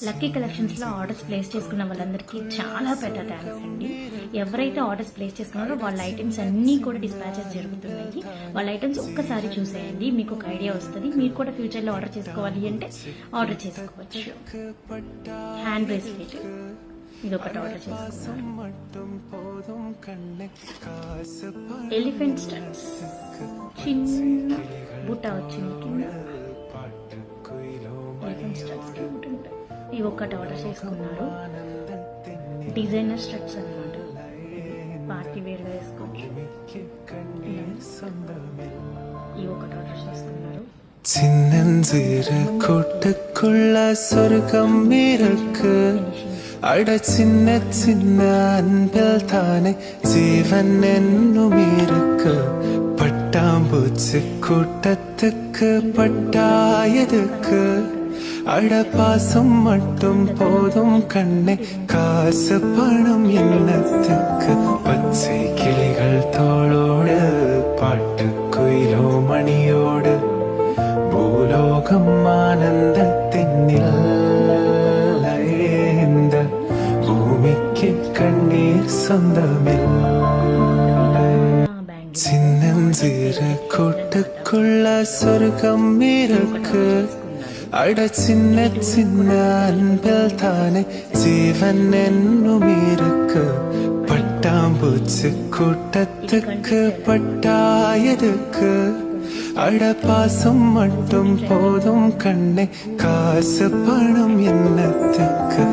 Lucky కలెక్షన్స్లో orders place చేసుకున్న వాళ్ళందరికీ చాలా పెద్ద థ్యాంక్స్ అండి. ఎవరైతే ఆర్డర్స్ ప్లేస్ చేసుకున్నారో వాళ్ళ ఐటమ్స్ అన్నీ కూడా డిస్పాచెస్ జరుగుతున్నాయి. వాళ్ళ ఐటమ్స్ ఒక్కసారి చూసేయండి, మీకు ఒక ఐడియా వస్తుంది. మీరు కూడా ఫ్యూచర్లో ఆర్డర్ చేసుకోవాలి అంటే ఆర్డర్ చేసుకోవచ్చు. హ్యాండ్ బ్రేస్లెట్ ఇది ఒకటి ఆర్డర్ చేసుకున్నాను. ఎలిఫెంట్ స్టడ్స్ చిన్న బుట్ట వచ్చింది కింద. ఎలిఫెంట్ స్టడ్స్ ఇవి ఒక్కటి ఆర్డర్ చేసుకున్నారు. డిజైనర్ స్టడ్స్ అన్నమాట, పార్టీ వేర్గా వేసుకోవచ్చు. ఇవి ఒకటి ఆర్డర్ చేసుకున్నారు. சின்னஞ்சிறு கூட்டுக்குள்ள சொர்க்கம் இருக்கு. அட சின்ன சின்ன அன்பில் தானே ஜீவன் என்னும் இருக்கு. பட்டாம்பூச்சி கூட்டத்துக்கு பட்டாயதுக்கு அட பாசம் மட்டும் போதும் கண்ணே, காசு பணம் என்னத்துக்கு. பச்சை கிளிகள் தோளோடு பாட்டு குயிலோ மணியோடு பூலோகம் ஆனந்தத்தின் இந்த பூமிக்கு கண்ணீர் சொந்தமில்லை. சின்னஞ்சிறு கூட்டுக்குள்ள சொர்க்கம் இருக்கு. அட சின்ன சின்ன அன்பில் தானே ஜீவன் என்னும் இருக்கு. பட்டாம்பூச்சி கூட்டத்துக்கு பட்டாயதுக்கு அட பாசம் மட்டும் போதும் கண்ணே, காசு பணம் என்னத்துக்கு.